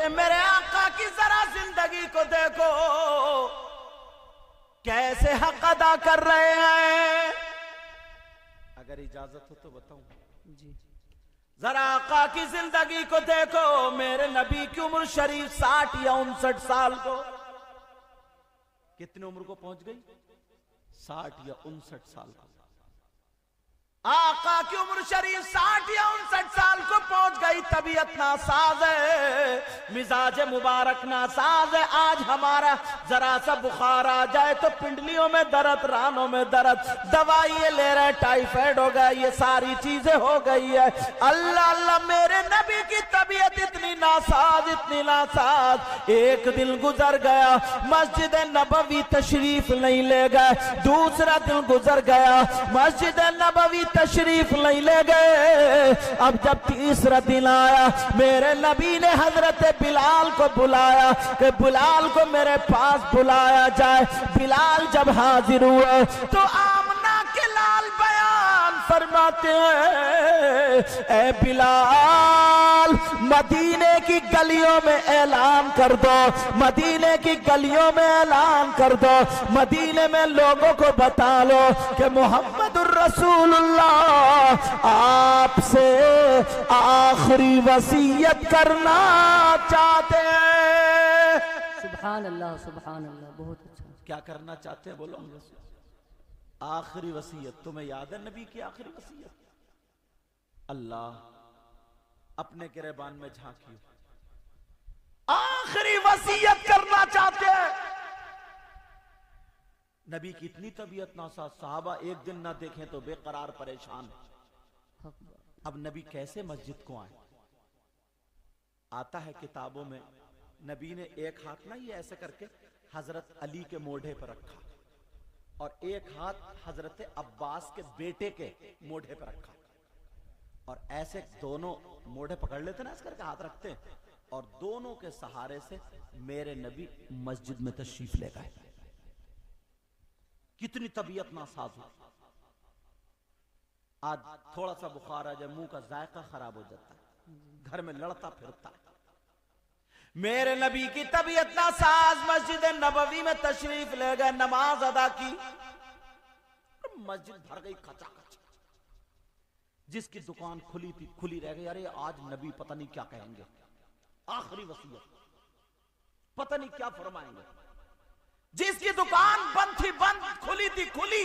बोले मेरे आका की जरा जिंदगी को देखो, कैसे हक अदा कर रहे हैं। अगर इजाजत हो तो बताऊं जी, जरा आका की जिंदगी को देखो। मेरे नबी की उम्र शरीफ 60 या 59 साल को, कितनी उम्र को पहुंच गई? 60 या 59 साल को। आका की उम्र शरीफ 60 या 59 साल को पहुंच गई। तबीयत नासाज है, मिजाज मुबारक नासाज है। आज हमारा जरा सा बुखार आ जाए तो पिंडलियों में दर्द, रानों में दर्द, दवाई ले रहे, टाइफाइड हो गया, ये सारी चीजें हो गई है। अल्लाह अल्लाह, मेरे नबी की तबीयत इतनी नासाज, इतनी नासाज। एक दिन गुजर गया, मस्जिद नबवी तशरीफ नहीं ले गए। दूसरा दिन गुजर गया, मस्जिद नबवी तशरीफ नहीं ले गए। अब जब तीसरा दिन आया, मेरे नबी ने हजरत बिलाल को बुलाया कि बिलाल को मेरे पास बुलाया जाए। बिलाल जब हाजिर हुए तो आमना के लाल बयान फरमाते हैं, ए बिलाल, मदीने की गलियों में ऐलान कर दो, मदीने की गलियों में ऐलान कर दो, मदीने में लोगों को बता लो कि मोहम्मदुर रसूलुल्लाह आपसे आखिरी वसीयत करना चाहते हैं। सुभान अल्लाह, सुभान अल्लाह, बहुत अच्छा। क्या करना चाहते हैं बोलो? आखिरी वसीयत। तुम्हें याद है नबी की आखिरी वसीयत? अल्लाह अपने गिरबान में झांकियो, आखिरी वसीयत करना चाहते हैं। नबी की इतनी तबीयत नासाज, साहबा एक दिन ना देखें तो बेकरार परेशान। अब नबी कैसे मस्जिद को आए? आता है किताबों में, नबी ने एक हाथ ना ये ऐसे करके हजरत अली के मोढ़े पर रखा और एक हाथ हजरत अब्बास के बेटे के मोढ़े पर रखा और ऐसे दोनों मोढ़े पकड़ लेते ना, ऐसे करके हाथ रखते हैं और दोनों के सहारे से मेरे नबी मस्जिद में तशरीफ ले गए। कितनी तबीयत नासाज हो। आज थोड़ा सा बुखार आ जाए, मुंह का जायका खराब हो जाता है, घर में लड़ता फिरता है। मेरे नबी की तबीयत नासाज, मस्जिद नबवी में तशरीफ ले गए, नमाज अदा की, मस्जिद भर गई खचाखच। जिसकी दुकान खुली थी खुली रह गई। अरे आज नबी पता नहीं क्या कहेंगे, आखिरी वसीयत, पता नहीं क्या फरमाएंगे। जिसकी दुकान बंद थी बंद, खुली थी खुली,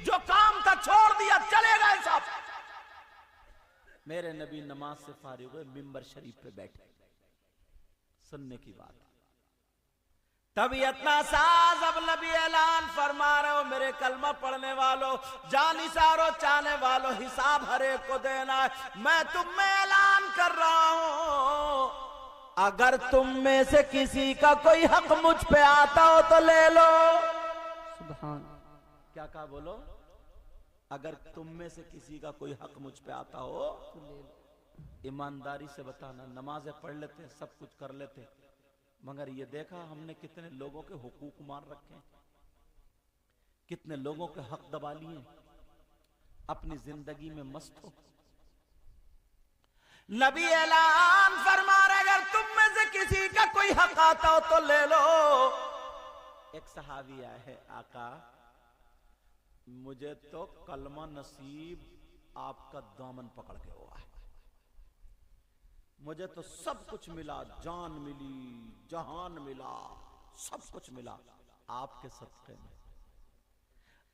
जो काम था छोड़ दिया, चले गए सब। मेरे नबी नमाज से फारिग हुए, मिंबर शरीफ पे बैठे, सुनने की बात। तबीयत नासाज, अब नबी ऐलान फरमा रहे हो, मेरे कलमा पढ़ने वालों, जानिसारो चाहने वालों, हिसाब हर एक को देना है। मैं तुम में ऐलान कर रहा हूं, अगर तुम में से किसी का कोई हक मुझ पे आता हो तो ले लो। सुभान। क्या कहा बोलो? अगर तुम में से किसी का कोई हक मुझ पे आता हो तो ले लो। ईमानदारी से बताना, नमाजें पढ़ लेते हैं, सब कुछ कर लेते हैं, मगर ये देखा हमने कितने लोगों के हुकूक मार रखे हैं, कितने लोगों के हक दबा लिए, अपनी जिंदगी में मस्त हो। नबी ऐलान फरमा रहे, अगर तुम में से किसी का कोई हक आता हो तो ले लो। एक सहाबी आया है, आका मुझे तो कलमा नसीब आपका दामन पकड़ के हुआ है, मुझे तो सब कुछ मिला, जान मिली, जहान मिला, सब कुछ मिला आपके सदक़े में।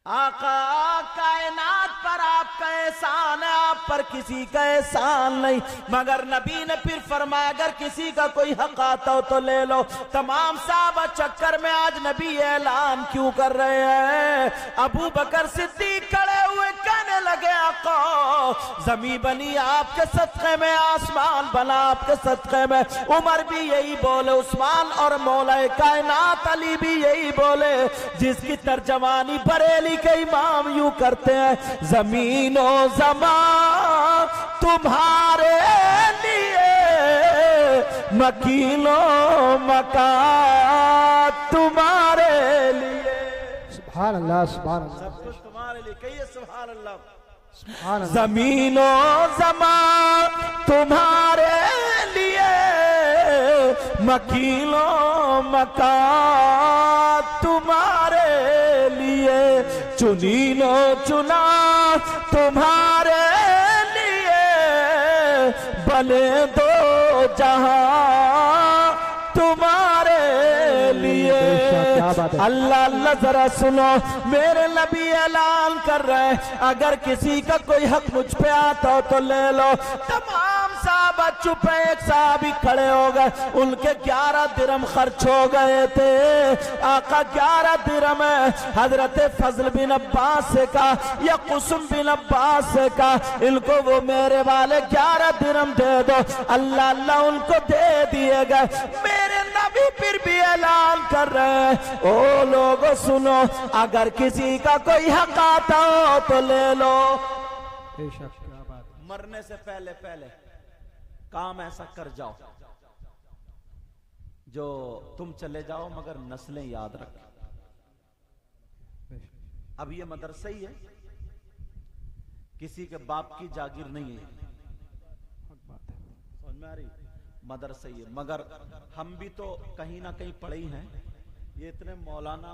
आका कायनात पर आपका एहसान है, आप पर किसी का एहसान नहीं। मगर नबी ने फिर फरमाया, अगर किसी का कोई हक आता हो तो ले लो। तमाम साहबा चक्कर में आज नबी ऐलान क्यों कर रहे हैं? अबू बकर सिद्दीक खड़े हुए कहने लगे, आका जमीन बनी आपके सदक़े में, आसमान बना आपके सदक़े में। उमर भी यही बोले, उस्मान और मौला कायनात अली भी यही बोले, जिसकी तर्जमानी बरेली के इमाम यूं करते हैं, जमीनो जमा तुम्हारे लिए, मकीनो मका तुम्हारे लिए। सुभान अल्लाह, सुभान अल्लाह, सब कुछ तुम्हारे लिए। कहिए सुभान अल्लाह, सुभान अल्लाह। जमीनो जमा तुम्हारे लिए, मकीनों मका तुम्हारे लिए, चुनीनो चुना तुम्हारे लिए, बने दो जहां तुम्हारे लिए। अल्लाह अल्लाह जरा सुनो, मेरे नबी ऐलान कर रहे हैं, अगर किसी का कोई हक मुझ पे आता हो तो ले लो। तमाम साहबा चुप है, एक साहबी खड़े हो गए, उनके 11 दिरहम खर्च हो गए थे। आका 11 दिरहम है, हजरत फजल बिन अब्बास से कहा या कुसुम बिन अब्बास से कहा, इनको वो मेरे वाले 11 दिरहम दे दो। अल्लाह अल्लाह उनको दे दिए गए। मेरे नबी फिर भी ऐलान कर रहे हैं, ओ लोगों सुनो, अगर किसी का कोई हक आता हो तो ले लो। मरने से पहले पहले काम ऐसा कर जाओ जो तुम चले जाओ मगर नस्लें याद रखें। अब ये मदरसा ही है, किसी के बाप की जागीर नहीं है, समझ में आ रही? मदरसा ही है, मगर हम भी तो कहीं ना कहीं पढ़े ही हैं। ये इतने मौलाना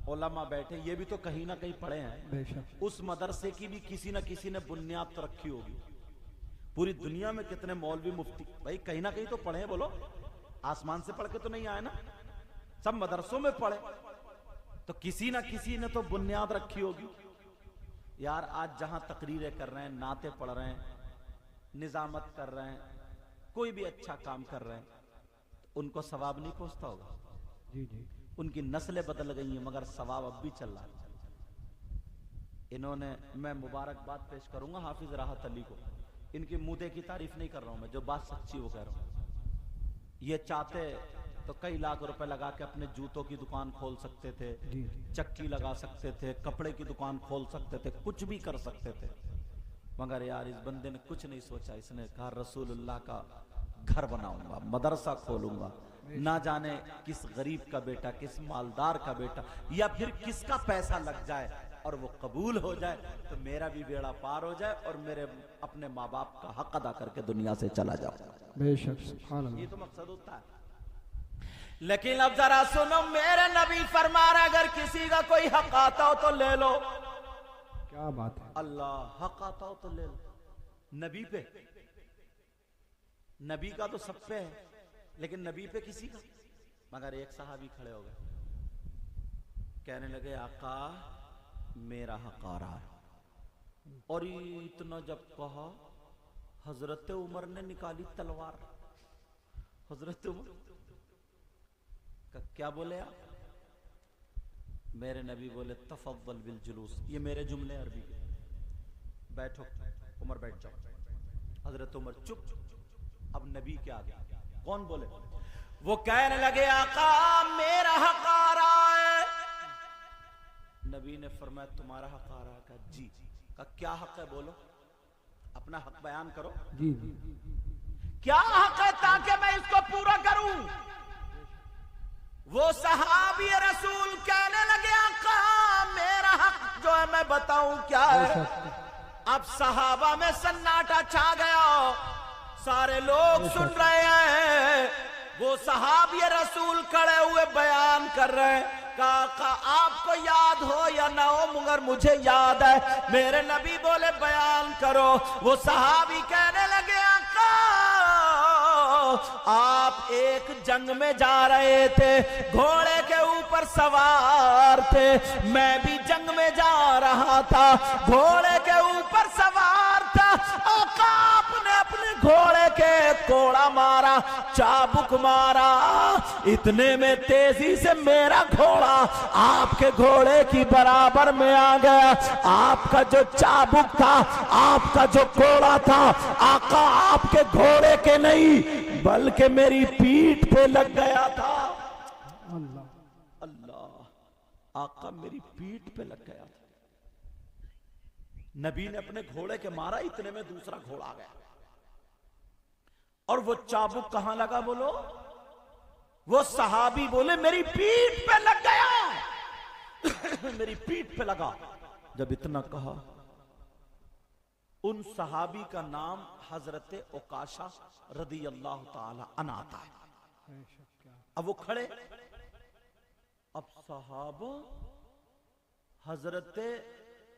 उलमा बैठे, ये भी तो कहीं ना कहीं पढ़े हैं। उस मदरसे की भी किसी ना किसी ने बुनियाद तो रखी होगी। पूरी दुनिया में कितने मौलवी मुफ्ती भाई कहीं ना कहीं तो पढ़े हैं, बोलो, आसमान से पढ़ के तो नहीं आए ना, सब मदरसों में पढ़े, तो किसी ना किसी ने तो बुनियाद रखी होगी। यार आज जहां तकरीरें कर रहे हैं, नाते पढ़ रहे हैं, निजामत कर रहे हैं, कोई भी अच्छा काम कर रहे हैं, तो उनको सवाब नहीं पहुंचता होगा? जी जी। उनकी नस्लें बदल गई हैं मगर सवाब अब भी चल रहा है। इन्होंने, मैं मुबारकबाद पेश करूंगा हाफिज राहत अली को, इनकी मुद्दे की तारीफ नहीं कर रहा हूं मैं, जो बात सच्ची वो कह रहा हूं। ये चाहते तो कई लाख रुपए लगा के अपने जूतों की दुकान खोल सकते थे, चक्की लगा सकते थे, कपड़े की दुकान खोल सकते थे, कुछ भी कर सकते थे, मगर यार इस बंदे ने कुछ नहीं सोचा। इसने कहा रसूलुल्लाह का घर बनाऊंगा, मदरसा खोलूंगा, ना जाने किस गरीब का बेटा, किस मालदार का बेटा, या फिर किसका पैसा लग जाए और वो कबूल हो जाए तो मेरा भी बेड़ा पार हो जाए और मेरे अपने माँ बाप का हक अदा करके दुनिया से चला जाऊं। बेशक, सुभान अल्लाह। ये तो मकसद होता है। लेकिन अब जरा सुनो, मेरे नबी फरमा रहे अगर किसी का कोई हक आता हो तो ले लो। क्या बात है। अल्लाह, हक आता हो तो ले लो। नबी पे, नबी का तो सब पे है, लेकिन नबी पे किसी का। मगर एक साहबी खड़े हो गए, कहने लगे आका मेरा हक आ रहा है। और इतना जब कहा, हजरत उमर ने निकाली तलवार। हजरत उमर का क्या बोले आप? मेरे नबी बोले तफद्दल बिल जुलूस। ये मेरे जुमले अरबी के। बैठो उमर, बैठ जाओ। हजरत उमर चुप। अब नबी क्या आ गया? कौन बोले? वो कहने लगे आका मेरा हक आ रहा है। नबी ने फरमाया तुम्हारा हक आ रहा है? का जी। का क्या हक है? बोलो, अपना हक बयान करो। जी। क्या हक है ताकि मैं इसको पूरा करूं? वो सहाबी रसूल कहने लगे आका मेरा हक जो है मैं बताऊं क्या है। अब सहाबा में सन्नाटा छा गया, सारे लोग सुन रहे हैं। वो सहाबी रसूल खड़े हुए बयान कर रहे हैं, का आपको याद हो या ना हो मगर मुझे याद है। मेरे नबी बोले बयान करो। वो सहाबी कहने लगे आका आप एक जंग में जा रहे थे, घोड़े के ऊपर सवार थे, मैं भी जंग में जा रहा था, घोड़े के ऊपर सवार था। आका आपने अपने घोड़े के कोड़ा मारा, चाबुक मारा, इतने में तेजी से मेरा घोड़ा आपके घोड़े की बराबर में आ गया। आपका जो चाबुक था, आपका जो कोड़ा था, आका आपके घोड़े के नहीं बल्कि मेरी पीठ पे लग गया था। अल्लाह अल्लाह, आका मेरी पीठ पे लग गया था। नबी ने अपने घोड़े के मारा, इतने में दूसरा घोड़ा आ गया। और वो चाबुक कहां लगा? बोलो। वो सहाबी बोले मेरी पीठ पे लग गया। मेरी पीठ पे लगा। जब इतना कहा, उन सहाबी का नाम हजरत उकाशा रदी अल्लाह ताला अन्हु आता है। बेशक क्या अब वो खड़े, अब सहाबा हजरत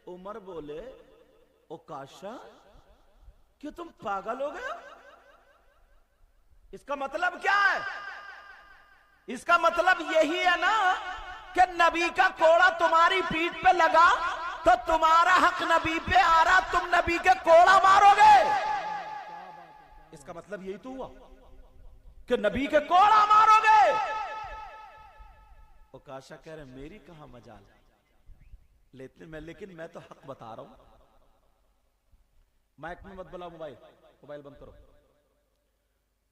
उमर बोले, उकाशा क्यों तुम पागल हो गए? इसका मतलब क्या है? इसका मतलब यही है ना कि नबी का कोड़ा तुम्हारी पीठ पे लगा तो तुम्हारा हक नबी पे आ रहा, तुम नबी के कोड़ा मारोगे। इसका मतलब यही तो हुआ कि नबी के कोड़ा मारोगे। उकाशा कह रहे मेरी कहां मजाल, लेकिन मैं तो हक बता रहा हूं। माइक में मत बुलाओ, मोबाइल बंद करो।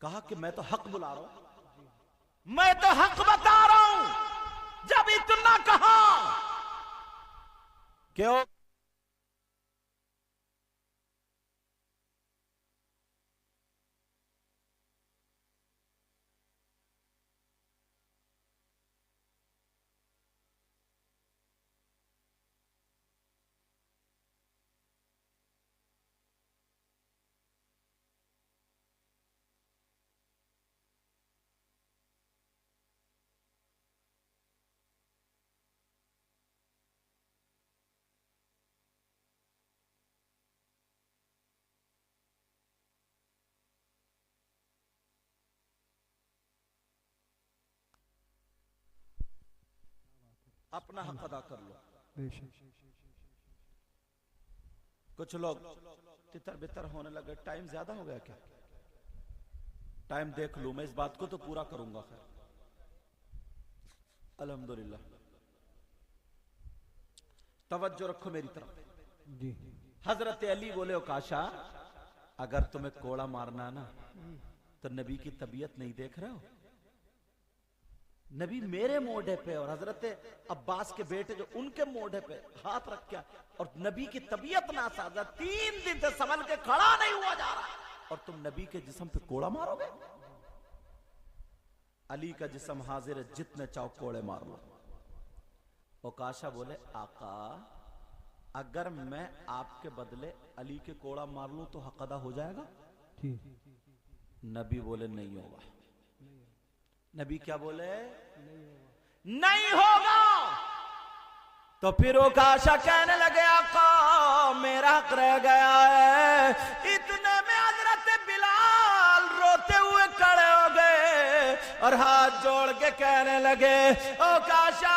कहा कि मैं तो हक बुला रहा हूं, मैं तो हक बता रहा हूं। जब इतना कहा क्यों? अपना हक अदा कर लो। बेशक कुछ लोग तितर बितर होने लगे, टाइम ज्यादा हो गया क्या? टाइम देख लूं, मैं इस बात को तो पूरा करूंगा। खैर अल्हम्दुलिल्लाह, तवज्जो रखो मेरी तरफ। जी। हजरत अली बोले, उकाशा अगर तुम्हें कोड़ा मारना ना तो नबी की तबीयत नहीं देख रहे हो? नबी मेरे मोढ़े पे और हजरत अब्बास के बेटे जो उनके मोढ़े पे हाथ रख के, और नबी की तबीयत नासाजा, 3 दिन से संभल के खड़ा नहीं हुआ जा रहा, और तुम नबी के जिस्म पे कोड़ा मारोगे? अली का जिस्म हाजिर है, जितने चाहो कोड़े मार लो। उकाशा बोले, आका अगर मैं आपके बदले अली के कोड़ा मार लूं तो हक अदा हो जाएगा? जी। नबी बोले नहीं होगा। नबी क्या बोले? नहीं होगा। तो फिर उकाशा कहने लगे, आका मेरा हक रह गया है। इतने में हजरत बिलाल रोते हुए खड़े हो गए और हाथ जोड़ के कहने लगे, उकाशा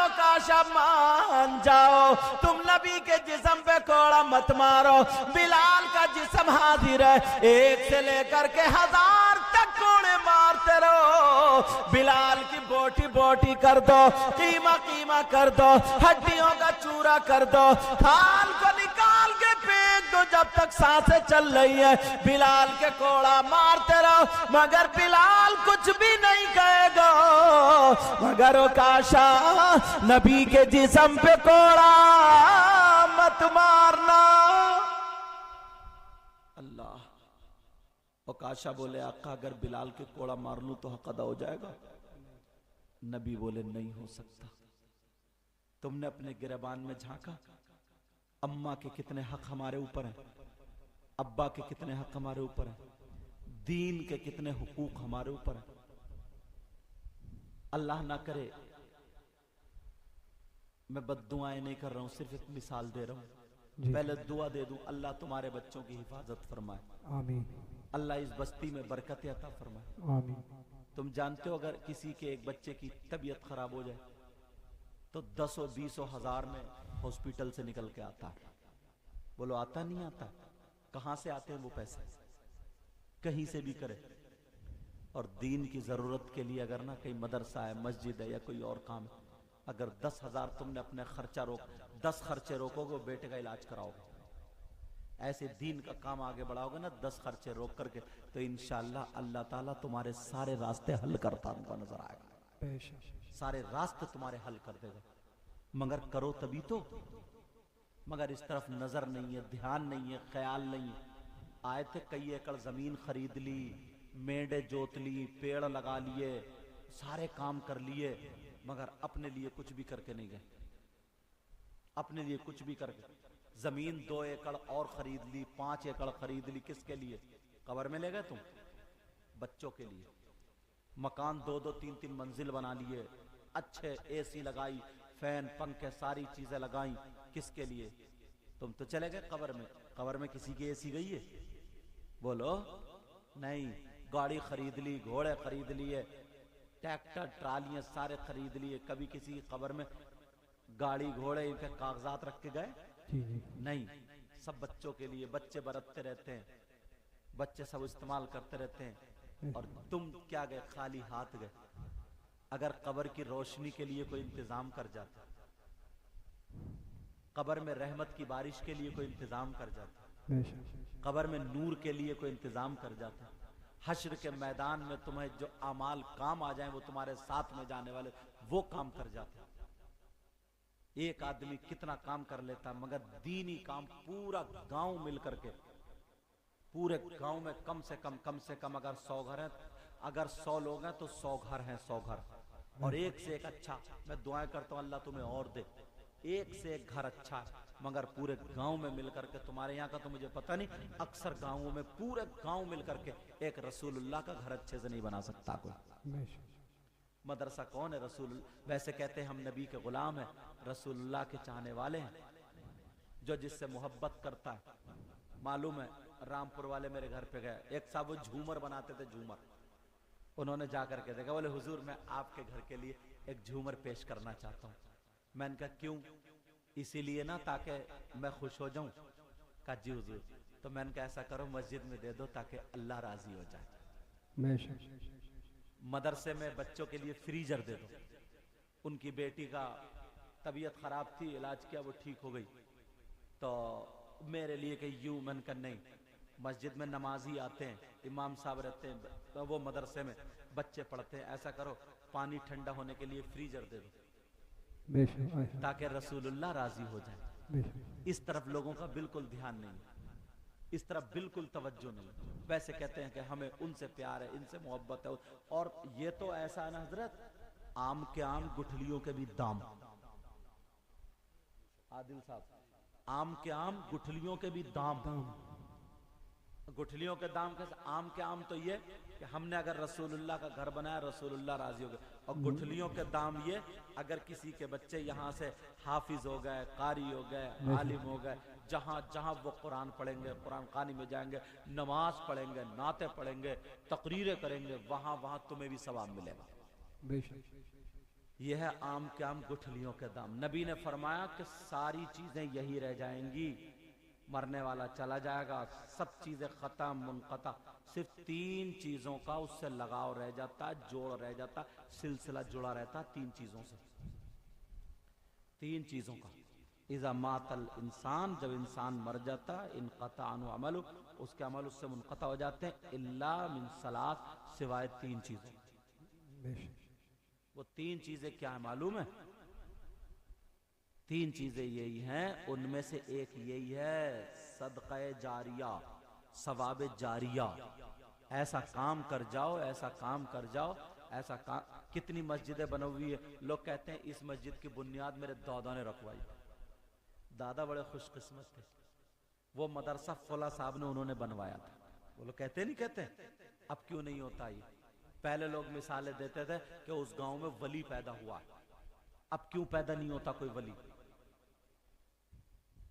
उकाशा मान जाओ, तुम नबी के जिस्म पे कोड़ा मत मारो। बिलाल का जिस्म हाजिर है, 1 से लेकर के 1000 तक कोड़े मारते रहो। बिलाल की बोटी बोटी कर दो, कीमा कीमा कर दो, हड्डियों का चूरा कर दो, थाल को निकाल के फेंक दो, जब तक सांसें चल रही है बिलाल के कोड़ा मारते रहो। मगर बिलाल कुछ भी नहीं कहेगा, मगर उकाशा नबी के जिस्म पे कोड़ा मत मारना। अल्लाह। उकाशा बोले, आका अगर बिलाल के कोड़ा मार लूं तो हक अदा हो जाएगा? नबी बोले नहीं हो सकता। तुमने अपने गिरबान में झांका, अम्मा के कितने हक हमारे ऊपर हैं, अब्बा के कितने हक हमारे ऊपर हैं, दीन के कितने हुकूक हमारे ऊपर हैं। अल्लाह ना करे, मैं बद्दुआएं नहीं कर रहा हूं, सिर्फ एक मिसाल दे रहा हूं। पहले दुआ दे दूं, अल्लाह तुम्हारे बच्चों की हिफाजत फरमाए, आमीन, अल्लाह इस बस्ती में बरकत अता फरमाए। आमीन। तुम जानते हो अगर किसी के एक बच्चे की तबीयत खराब हो जाए तो 10 20 हजार में हॉस्पिटल से निकल के आता है। बोलो आता नहीं आता? कहां से आते हैं वो पैसे? कहीं से भी करे। और दीन की जरूरत के लिए अगर ना कहीं मदरसा है, मस्जिद है या कोई और काम है, अगर 10,000 तुमने अपने खर्चा 10 खर्चे रोकोगे, बेटे का इलाज कराओगे, ऐसे दीन का काम आगे बढ़ाओगे ना 10 खर्चे रोक करके, तो इंशाअल्लाह अल्लाह ताला तुम्हारे सारे रास्ते हल करता हुआ नजर आएगा। सारे रास्ते तुम्हारे हल कर देगा। मगर करो तभी तो। मगर इस तरफ नजर नहीं है, ध्यान नहीं है, ख्याल नहीं है। आए थे कई एकड़ जमीन खरीद ली, मेंढे जोत ली, पेड़ लगा लिए, सारे काम कर लिए, मगर अपने लिए कुछ भी करके नहीं गए। अपने लिए कुछ भी करके जमीन 2 एकड़ और खरीद ली, 5 एकड़ खरीद ली, किसके लिए? कब्र में ले गए तुम? बच्चों के लिए। मकान 2-2 3-3 मंजिल बना लिए, अच्छे एसी लगाई, फैन पंखे सारी चीजें लगाई, किसके लिए? तुम तो चले गए कब्र में। कब्र में किसी की एसी गई है? बोलो नहीं। गाड़ी खरीद ली, घोड़े खरीद लिए, ट्रैक्टर ट्रालियां सारे खरीद लिए, कभी किसी की कब्र में गाड़ी घोड़े इनके कागजात रख के गए? जी जी। नहीं। सब बच्चों के लिए, बच्चे बरतते रहते हैं, बच्चे सब इस्तेमाल करते रहते हैं, और तुम क्या गए? खाली हाथ गए। अगर कब्र की रोशनी के लिए कोई इंतजाम कर जाता, कब्र में रहमत की बारिश के लिए कोई इंतजाम कर जाता, बेशक। कब्र में नूर के लिए कोई इंतजाम कर जाता, हश्र के मैदान में तुम्हें जो अमाल काम आ जाए वो तुम्हारे साथ में जाने वाले वो काम कर जाता। एक आदमी कितना काम कर लेता, मगर दीनी काम पूरा गांव मिलकर के, पूरे गांव में कम से कम अगर 100 घर हैं, अगर 100 लोग हैं तो 100 घर हैं, 100 घर, और एक से एक अच्छा। मैं दुआएं करता हूं अल्लाह तुम्हें और दे, एक से एक घर अच्छा है, मगर पूरे गांव में मिलकर के, तुम्हारे यहाँ का तो मुझे पता नहीं, अक्सर गांवों में पूरे गांव मिलकर के एक रसूलुल्लाह का घर अच्छे से नहीं बना सकता कोई। बेशक। मदरसा कौन है? रसूल। वैसे कहते हैं हम नबी के गुलाम हैं, रसूलुल्लाह के चाहने वाले हैं, जो जिससे मोहब्बत करता है। मालूम है, रामपुर वाले मेरे घर पे गए, एक साहब वो झूमर बनाते थे, झूमर। उन्होंने जाकर के देखा, बोले हुजूर मैं आपके घर के लिए एक झूमर पेश करना चाहता हूँ। मैंने कहा क्यों? इसीलिए ना ताकि मैं खुश हो जाऊं। कहा जी हुजूर। तो मैंने कहा ऐसा करो मस्जिद में दे दो ताकि अल्लाह राजी हो जाए। बेशक। मदरसे में बच्चों के लिए फ्रीजर दे दो। उनकी बेटी का तबीयत खराब थी, इलाज किया, वो ठीक हो गई, तो मेरे लिए कि यूं। मैंने कहा नहीं, मस्जिद में नमाजी आते हैं, इमाम साहब रहते हैं, तो वो मदरसे में बच्चे पढ़ते हैं, ऐसा करो पानी ठंडा होने के लिए फ्रीजर दे दो बेशक। ताकि रसूलुल्लाह राजी हो जाए। बेशक। इस तरफ लोगों का बिल्कुल ध्यान नहीं, इस तरफ बिल्कुल तवज्जो नहीं। वैसे कहते हैं कि हमें उनसे प्यार है, इनसे मोहब्बत है, और ये तो ऐसा है ना हजरत, आम के आम गुठलियों के भी दाम। आदिल साहब, आम के आम गुठलियों के भी दाम। गुठलियों के दाम कैसे? आम के आम तो ये कि हमने अगर रसूलुल्लाह का घर बनाया, रसूलुल्लाह राजी हो गए, और गुठलियों के दाम ये अगर किसी के बच्चे यहाँ से हाफिज हो गए, कारी हो गए, आलिम हो गए, जहाँ जहाँ वो कुरान पढ़ेंगे, कुरान खानी में जाएंगे, नमाज पढ़ेंगे, नाते पढ़ेंगे, तकरीरें करेंगे, वहाँ वहाँ तुम्हें भी सवाब मिलेगा। बेशक। यह है आम के आम गुठलियों के दाम। नबी ने फरमाया कि सारी चीजें यही रह जाएंगी, मरने वाला चला जाएगा, सब चीजें खत्म मुनक़ता, सिर्फ 3 चीजों का उससे लगाव रह जाता, जोड़ रह जाता, सिलसिला जुड़ा रहता 3 चीजों से। 3 चीजों का। इज़ा मातल इंसान, जब इंसान मर जाता, इनक़ता अनु अमलु, उसके अमल उससे मुनक़ता हो जाते हैं, इल्ला मिन सलास, सिवाय 3 चीजों। बेशक। वो 3 चीजें क्या है मालूम है? 3 चीजें यही हैं, उनमें से एक यही है सदक़े जारिया, सवाब जारिया। ऐसा काम कर जाओ, ऐसा काम कर जाओ, ऐसा काम। कितनी मस्जिदें बनी हुई है, लोग कहते हैं इस मस्जिद की बुनियाद मेरे दादा ने रखवाई। दादा बड़े खुशकिस्मत थे, वो मदरसा फला साहब ने उन्होंने बनवाया था। वो लोग कहते नहीं कहते, अब क्यों नहीं होता ये? पहले लोग मिसालें देते थे कि उस गांव में वली पैदा हुआ, अब क्यों पैदा नहीं होता कोई वली?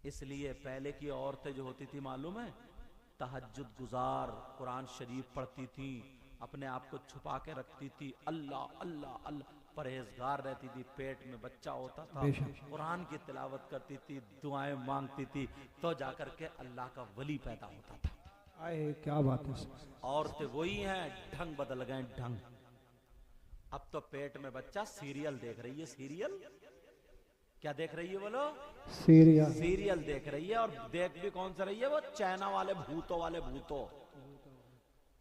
इसलिए पहले की औरतें जो होती थी मालूम है, तहज्जुद गुजार, कुरान शरीफ पढ़ती थी, अपने आप को छुपा के रखती थी, अल्लाह अल्लाह अल्लाह, परहेजगार रहती थी, पेट में बच्चा होता था, कुरान की तिलावत करती थी, दुआएं मांगती थी, तो जाकर के अल्लाह का वली पैदा होता था। आए क्या बात है। औरतें वही हैं, ढंग बदल गए ढंग। अब तो पेट में बच्चा सीरियल देख रही है, सीरियल क्या देख रही है बोलो? सीरियल। सीरियल देख रही है, और देख भी कौन सा रही है? वो चाइना वाले भूतों वाले भूतों।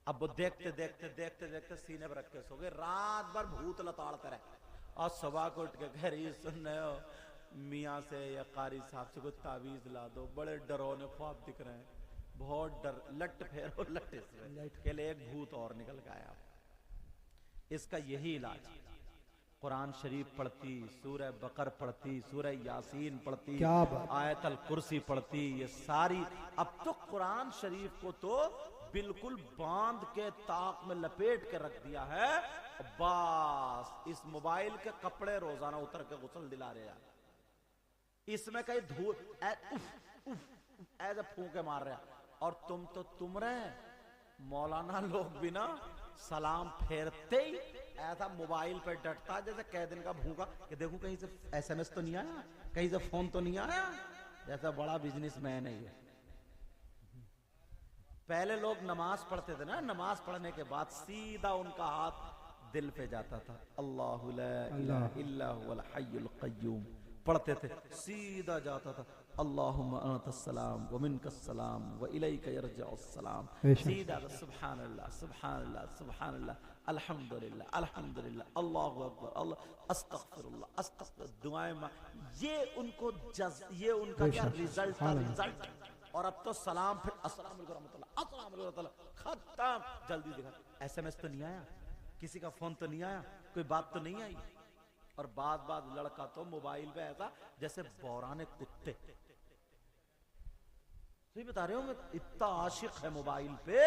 अब वो देखते देखते देखते देखते सीने पर रख के सो गए, रात भर भूत लताड़ते रहे, और सुबह को उठ के कह रही सुन रहे हो मियाँ से या कारी साहब से कोई तावीज ला दो, बड़े डरौने ख्वाब दिख रहे हैं, बहुत डर, लट फेरो लट के लिए एक भूत और निकल के आया। इसका यही इलाज, कुरान शरीफ पढ़ती, सूरह बकर पढ़ती, सूरह यासीन पढ़ती, क्या बात। आयतल कुर्सी पढ़ती, ये सारी। अब तो कुरान शरीफ को तो बिल्कुल बांध के ताक में लपेट के रख दिया है। बस इस मोबाइल के कपड़े रोजाना उतर के गुस्ल दिला रहे यार। इसमें कहीं धूल ऐसे फूंके मार रहे। और तुम रहे मौलाना लोग भी ना सलाम फेरते ही ऐसा मोबाइल पे डटता जैसे कै दिन का भूखा कि देखूं कहीं से SMS तो नहीं आया, कहीं से फोन तो नहीं आया, जैसा बड़ा बिजनेसमैन है ये। पहले लोग नमाज पढ़ते थे ना, नमाज पढ़ने के बाद सीधा उनका हाथ दिल पे जाता था। अल्लाहु ला इलाहा इल्ला हुवल हय्युल कय्यूम पढ़ते थे, सीधा जाता था अल्लाहुम्मा अंतस्सलाम व मिनकस्सलाम व इलैका यरजउस्सलाम। सीधा सुभान अल्लाह सुभान अल्लाह सुभान अल्लाह अल्हम्दुलिल्लाह अल्हम्दुलिल्लाह अल्लाहु अकबर अल्लाह अस्तगफिरुल्लाह अस्तगफिर दुआएं ये उनका क्या रिजल्ट था, रिजल्ट। और अब तो सलाम फिर अस्सलाम वालेकुम रहमतुल्लाह अस्सलाम वालेकुम रहमतुल्लाह खत्म। जल्दी दिखा, SMS तो नहीं आया, किसी का फोन तो नहीं आया, कोई बात तो नहीं आई। और बाद लड़का तो मोबाइल पे ऐसा जैसे बौराने कुत्ते। सही बता रहे हो, मैं इतना आशिक है मोबाइल पे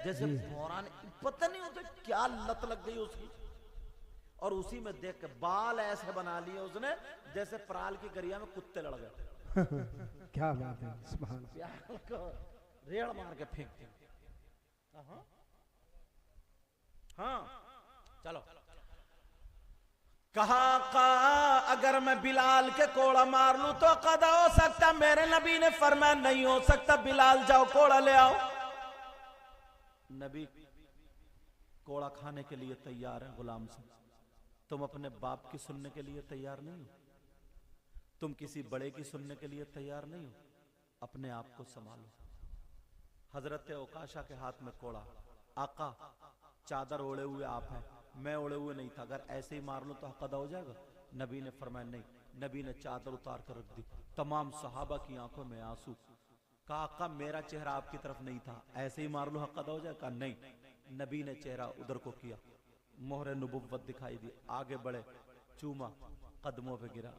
जैसे बौराने, पता नहीं होता क्या लत लग गई उसकी। और उसी में देख के बाल ऐसे बना लिए उसने जैसे पराल की गरिया में कुत्ते लड़ गए। क्या बात है, सुभान। रेड़ मार के फेंक दिया। हाँ चलो। कहा अगर मैं बिलाल के कोड़ा मार लूं तो कदा हो सकता। मेरे नबी ने फरमाया नहीं हो सकता, बिलाल जाओ कोड़ा ले आओ। नबी कोड़ा खाने के लिए तैयार है गुलाम से। तुम अपने बाप की सुनने के लिए तैयार नहीं हो, तुम किसी बड़े की सुनने के लिए तैयार नहीं हो। अपने आप को संभालो। हजरत ओकाशा के हाथ में कोड़ा, आका चादर ओढ़े हुए आप हैं, मैं ओढ़े हुए नहीं था, अगर ऐसे ही मार लो तो हक़ अदा हो जाएगा। नबी ने फरमाया नहीं। नबी ने चादर उतार कर रख दी। तमाम सहाबा की आंखों में आंसू। कहा आका मेरा चेहरा आपकी तरफ नहीं था, ऐसे ही मार लो हक़ अदा हो जाएगा। नहीं, नबी ने चेहरा उधर को किया, मोहर नबुव्वत दिखाई दी, आगे बढ़े, चूमा, कदमों पे गिरा।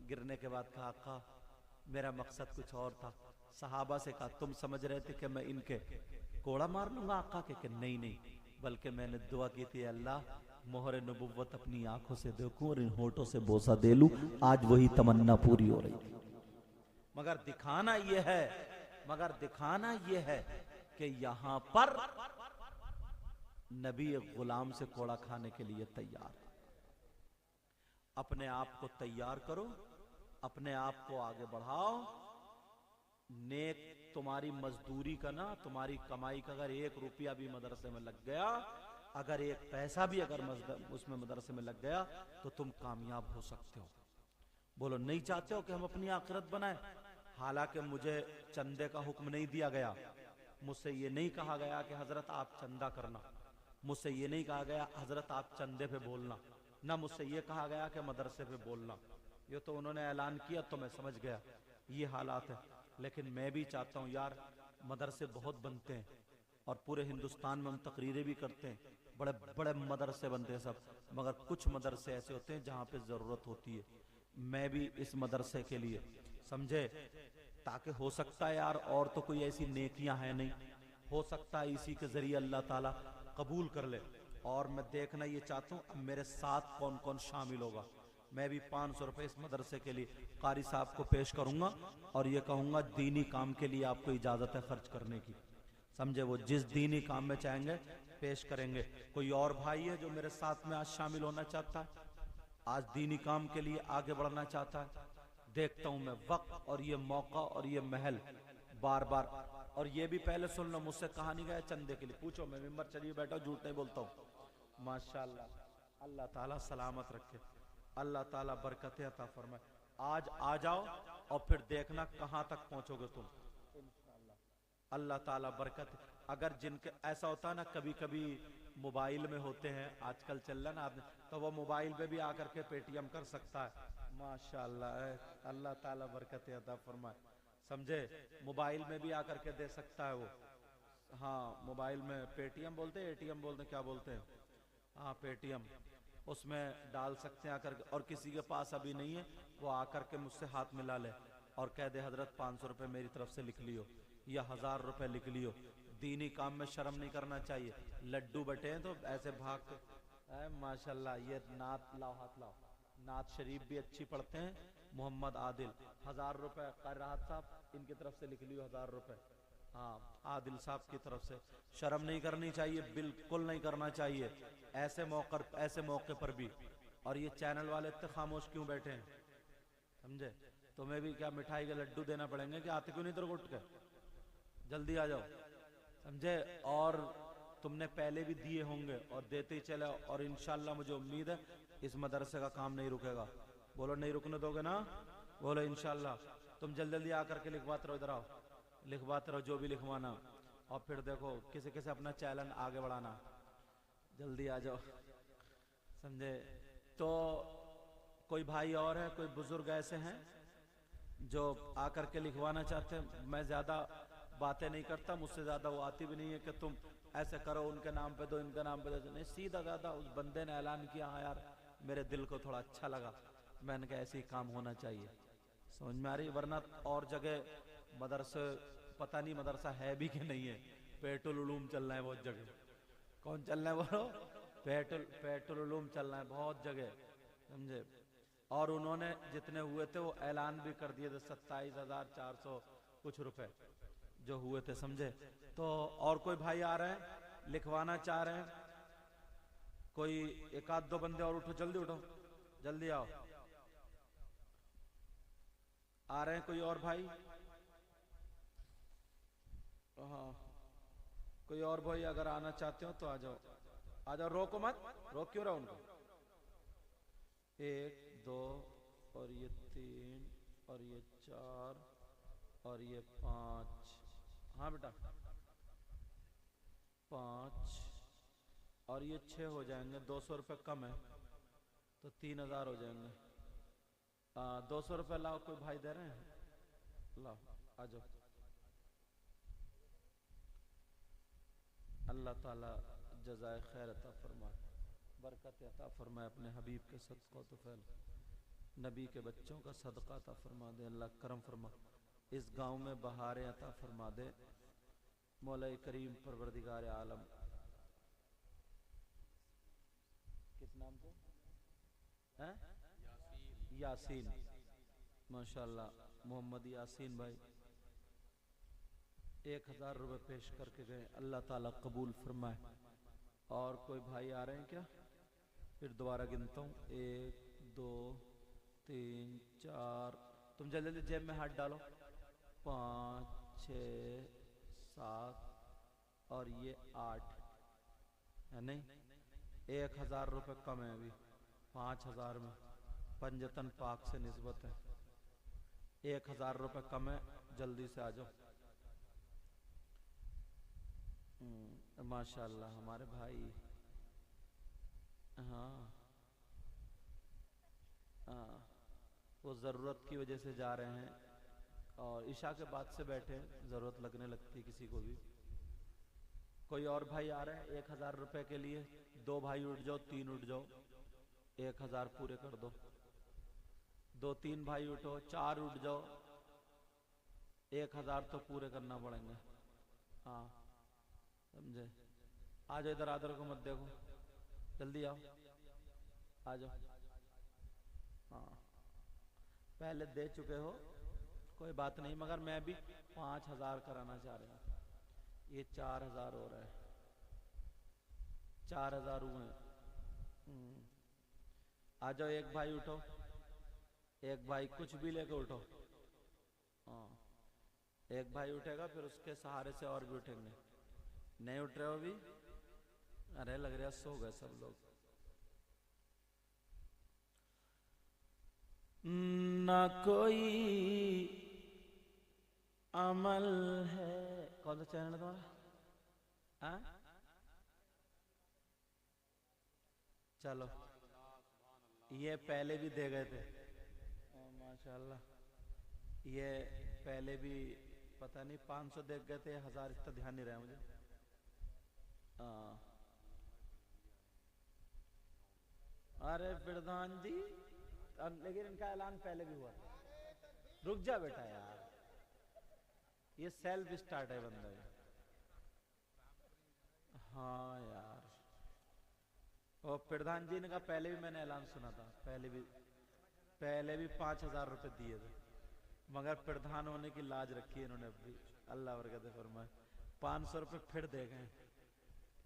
गिरने के बाद कहा आका मेरा मकसद कुछ और था। सहाबा से कहा तुम समझ रहे थे कि मैं इनके कोड़ा मार लूंगा आका के? नहीं नहीं, बल्कि मैंने दुआ की थी अल्लाह मोहर नबुव्वत अपनी आंखों से देखूं और इन होठों से बोसा दे लूं। आज वही तमन्ना पूरी हो रही थी। मगर दिखाना यह है कि यहां पर नबी एक गुलाम से कोड़ा खाने के लिए तैयार। अपने आप को तैयार करो, अपने आप को आगे बढ़ाओ। नेक तुम्हारी मजदूरी का ना, तुम्हारी कमाई का अगर 1 रुपया भी मदरसे में लग गया, अगर 1 पैसा भी अगर उसमें मदरसे में लग गया तो तुम कामयाब हो सकते हो। बोलो नहीं चाहते हो कि हम अपनी आखिरत बनाएं? हालांकि मुझे चंदे का हुक्म नहीं दिया गया, मुझसे ये नहीं कहा गया कि हजरत आप चंदा करना, मुझसे ये नहीं कहा गया हजरत आप चंदे पे बोलना, ना मुझसे ये कहा गया कि मदरसे पे बोलना। ये तो उन्होंने ऐलान किया तो मैं समझ गया ये हालात है। लेकिन मैं भी चाहता हूँ यार, मदरसे बहुत बनते हैं और पूरे हिंदुस्तान में हम तकरीरें भी करते हैं, बड़े बड़े मदरसे बनते हैं सब, मगर कुछ मदरसे ऐसे होते हैं जहाँ पे ज़रूरत होती है। मैं भी इस मदरसे के लिए समझे, ताकि हो सकता है यार और तो कोई ऐसी नेकियां हैं नहीं, हो सकता है इसी के जरिए अल्लाह ताला कबूल कर ले। और मैं देखना ये चाहता हूँ अब मेरे साथ कौन कौन शामिल होगा। मैं भी 500 रुपए इस मदरसे के लिए कारी साहब को पेश करूंगा और ये कहूंगा दीनी काम के लिए आपको इजाजत है खर्च करने की। समझे, वो जिस दीनी काम में चाहेंगे पेश करेंगे। कोई और भाई है जो मेरे साथ में आज शामिल होना चाहता है, आज दीनी काम के लिए आगे बढ़ना चाहता है? देखता हूं मैं वक्त और ये मौका और ये महल बार बार। और ये भी पहले सुन लो, मुझसे कहा नहीं गया चंदे के लिए, पूछो, मैं मिंबर चलिए बैठा हूं, झूठ नहीं बोलता हूं। माशाल्लाह, अल्लाह ताला सलामत रखे, अल्लाह ताला बरकतें अता फरमाए। आज आ जाओ और फिर देखना कहां तक पहुंचोगे तुम, इंशाअल्लाह। अल्लाह ताला बरकत। अगर जिनके ऐसा होता है ना, कभी कभी मोबाइल में होते हैं, आजकल चल रहा ना आदमी, तो वो मोबाइल पे भी आकर के पेटीएम कर सकता है। माशाअल्लाह, अल्लाह ताला बरकतें अता फरमाए। समझे, मोबाइल में भी आकर के दे सकता है वो। हाँ, मोबाइल में पेटीएम बोलते हैं, एटीएम बोलते हैं, क्या बोलते हैं? हाँ पेटीएम। उसमें डाल सकते हैं आकर के, और किसी के पास अभी नहीं है वो आकर के मुझसे हाथ मिला ले और कह दे हजरत 500 रुपये मेरी तरफ से लिख लियो या 1000 रुपये लिख लियो। दीनी काम में शर्म नहीं करना चाहिए। लड्डू बटे हैं तो ऐसे भाग के माशाल्लाह ये नात लाओ, हाथ लाओ। नात शरीफ भी अच्छी पढ़ते हैं। मोहम्मद आदिल 1000 रुपये, राहत साहब इनकी तरफ से लिख लियो 1000 रुपये। हाँ, आदिल साहब की तरफ से। शर्म नहीं करनी चाहिए, बिल्कुल नहीं करना चाहिए ऐसे मौके पर भी। और ये चैनल वाले इतने खामोश क्यों बैठे हैं, समझे? तुम्हें भी क्या मिठाई के लड्डू देना पड़ेंगे कि आते क्यों नहीं इधर उठ के? जल्दी आ जाओ, समझे? और तुमने पहले भी दिए होंगे और देते ही चले, और इंशाल्लाह मुझे उम्मीद है इस मदरसे का काम नहीं रुकेगा। बोलो नहीं रुकने दोगे ना? बोलो इंशाल्लाह। तुम जल्दी जल्दी आकर के लिखवाते रहो, इधर आओ, लिखवाते रहो जो भी लिखवाना। और फिर देखो किसी किसी अपना चैलेंज आगे बढ़ाना। जल्दी आ जाओ, समझे? तो कोई भाई और है, कोई बुजुर्ग ऐसे हैं जो आकर के लिखवाना चाहते हैं? मैं ज्यादा बातें नहीं करता, मुझसे ज्यादा वो आती भी नहीं है कि तुम ऐसे करो, उनके नाम पे दो, इनके नाम पे दो। नहीं, सीधा ज्यादा उस बंदे ने ऐलान किया, हाँ यार मेरे दिल को थोड़ा अच्छा लगा, मैंने कहा ऐसे ही काम होना चाहिए। समझ में आ रही? वरना और जगह मदरसे, पता नहीं मदरसा है भी कि नहीं है। पेटुल उलूम चल रहा है बहुत जगह। कौन चल रहा है बोलो? पेटुल उलूम चल रहा है बहुत जगह, समझे? और उन्होंने जितने हुए थे वो ऐलान भी कर दिए थे 27,400 कुछ रुपए जो हुए थे, समझे? तो और कोई भाई आ रहे हैं लिखवाना चाह रहे हैं? कोई एक आध दो बंदे और उठो, जल्दी उठो, जल्दी आओ। आ रहे हैं कोई और भाई? हाँ, कोई और भाई अगर आना चाहते हो तो आ जाओ, आ जाओ, रोको मत। रोक क्यों रहा उनको? 1 2 और ये 3 और ये 4 और ये 5। हाँ बेटा 5 और ये 6 हो जाएंगे। 200 रुपये कम है तो 3000 हो जाएंगे। 200 रुपये लाओ, कोई भाई दे रहे हैं? लाओ, आ जाओ। अल्लाह ताला जज़ाए खैर अता फरमाए, बरकत अता फरमाए, अपने हबीब के सदक़ों तो फैल, नबी के बच्चों का सदका अता फरमा दे। अल्लाह करम फरमा, इस गांव में बहारें अता फरमा दे। मौला करीम परवरदिगार आलम, किस नाम से हैं? यासीन, माशाल्लाह मोहम्मद यासीन भाई 1000 रुपये पेश करके गए। अल्लाह ताला कबूल फरमाए। और कोई भाई आ रहे हैं क्या? फिर दोबारा गिनता हूँ, 1 2 3 4। तुम जल्दी जल्दी जेब में हाथ डालो। 5 6 7 और ये 8 है नहीं? 1000 रुपये कम है अभी 5000 में, पंजतन पाक से निस्बत है। 1000 रुपये कम है, जल्दी से आ जाओ। माशाल्लाह हमारे भाई, हाँ हाँ, वो ज़रूरत की वजह से जा रहे हैं और इशा के बाद से बैठे हैं, ज़रूरत लगने लगती है किसी को भी। कोई और भाई आ रहे हैं 1000 रुपये के लिए? 2 भाई उठ जाओ, 3 उठ जाओ, 1000 पूरे कर दो। 2 3 भाई उठो, 4 उठ जाओ, 1000 तो पूरे करना पड़ेंगे। हाँ समझे? आ जाओ इधर, आदर को मत देखो, जल्दी आओ, आ जाओ। हाँ पहले दे चुके हो, कोई बात नहीं, मगर मैं भी 5000 कराना चाह रहा हूँ। ये 4000 हो रहा है, 4000 हुए हैं। आ जाओ, एक भाई उठो, एक भाई कुछ भी लेके उठो। हाँ एक भाई उठेगा, फिर उसके सहारे से और भी उठेंगे। नहीं उठ रहे हो अभी? अरे लग रहा सो गए सब लोग। ना कोई अमल है। कौन सा चैनल है तुम्हारा? हाँ चलो, ये पहले भी दे गए थे माशाल्लाह। ये पहले भी पता नहीं 500 दे गए थे, 1000 इतना ध्यान नहीं रहा मुझे। अरे प्रधान जी, लेकिन इनका ऐलान पहले भी हुआ। रुक जा बेटा यार, ये सेल्फ स्टार्ट है बंदा। हाँ यार, और प्रधान जी ने कहा पहले भी मैंने ऐलान सुना था, पहले भी 5,000 रुपए दिए थे, मगर प्रधान होने की लाज रखी है इन्होंने अभी। अल्लाह बरकत फरमाए। 500 रुपए फिर दे गए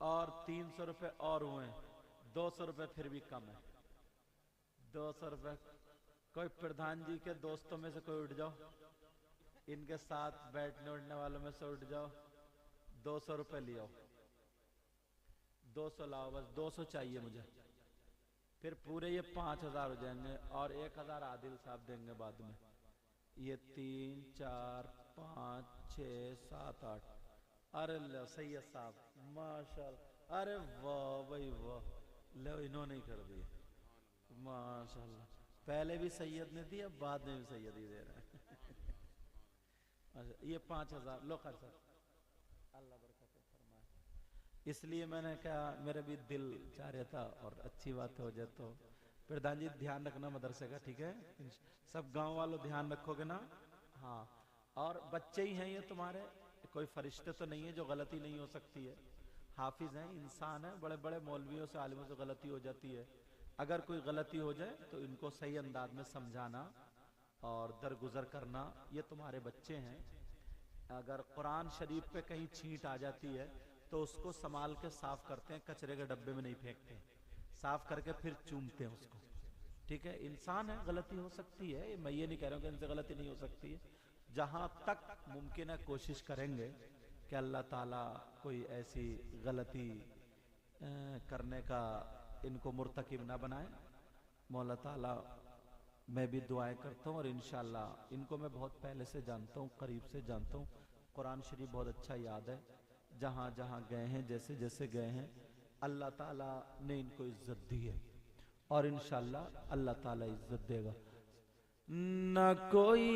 और 300 रुपए और हुए, 200 रुपए फिर भी कम है। 200 रुपए कोई प्रधान जी के दोस्तों में से कोई उठ जाओ, इनके साथ बैठने उठने वालों में से उठ जाओ, 200 रुपए ले आओ, 200 लाओ, बस 200 चाहिए मुझे, फिर पूरे ये 5,000 हो जाएंगे और 1,000 आदिल साहब देंगे बाद में। ये 3, 4, 5, 6, 7, 8। अरे लो सैयद साहब माशाल्लाह, अरे वाह भाई वाह, लो इन्होंने ही कर दिया माशाल्लाह। पहले भी सैयद ने दिया, बाद में भी सैयद ही दे रहे हैं। अच्छा, ये 5,000 लो खर्चा, अल्लाह बरकत फरमाए। इसलिए मैंने कहा, मेरे भी दिल चाह रहा था और अच्छी बात हो जाए तो। प्रधान जी ध्यान रखना मदरसे का, ठीक है? सब गांव वालों ध्यान रखोगे ना? हाँ, और बच्चे ही हैं ये तुम्हारे, कोई फरिश्ते तो नहीं है जो गलती नहीं हो सकती है। हाफिज हैं, इंसान है, बड़े बड़े मौलवियों से आलिमों से गलती हो जाती है। अगर कोई गलती हो जाए तो इनको सही अंदाज में समझाना और दरगुजर करना, ये तुम्हारे बच्चे हैं। अगर कुरान शरीफ पे कहीं छींट आ जाती है तो उसको संभाल के साफ करते हैं, कचरे के डब्बे में नहीं फेंकते, साफ करके फिर चूमते हैं उसको, ठीक है? इंसान है, गलती हो सकती है, मैं ये नहीं कह रहा हूँ कि इनसे गलती नहीं हो सकती है। जहां तक मुमकिन है कोशिश करेंगे कि अल्लाह ताला कोई ऐसी गलती करने का इनको मुर्तकिब ना बनाए। मौला ताला, मैं भी दुआएं करता हूँ और इंशाअल्लाह इनको मैं बहुत पहले से जानता हूँ, करीब से जानता हूँ। कुरान शरीफ बहुत अच्छा याद है, जहाँ जहाँ गए हैं, जैसे जैसे गए हैं, अल्लाह ताला ने इनको इज्जत दी है और इंशाअल्लाह अल्लाह ताला इज्जत देगा। न कोई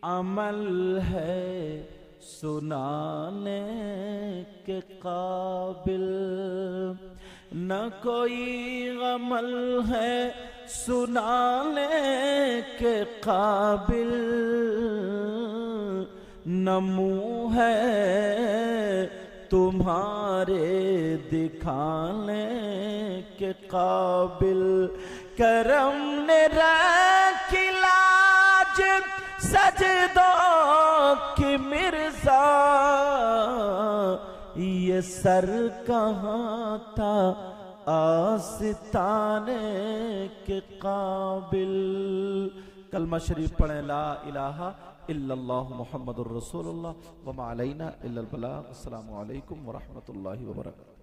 अमल है सुनाने के काबिल, न कोई अमल है सुनाने के काबिल, न मुँह है तुम्हारे दिखाने के काबिल। करम ने रखी लाज सजदों की मिर्जा, ये सर कहाँ था आस्ताने के काबिल। कलमा शरीफ पढ़ें, ला इलाहा इल्लल्लाह मुहम्मदुर रसूलुल्लाह व मा अलैना इल्लल बलाग। अस्सलामु अलैकुम व रहमतुल्लाहि व बरकातहू।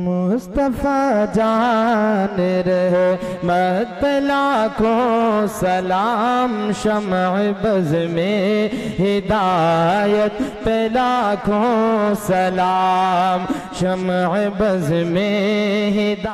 मुस्तफा जान रहे मत लाखों सलाम, शम्अ बज़ में हिदायत पे लाखों सलाम, शम्अ बज़ में हिदायत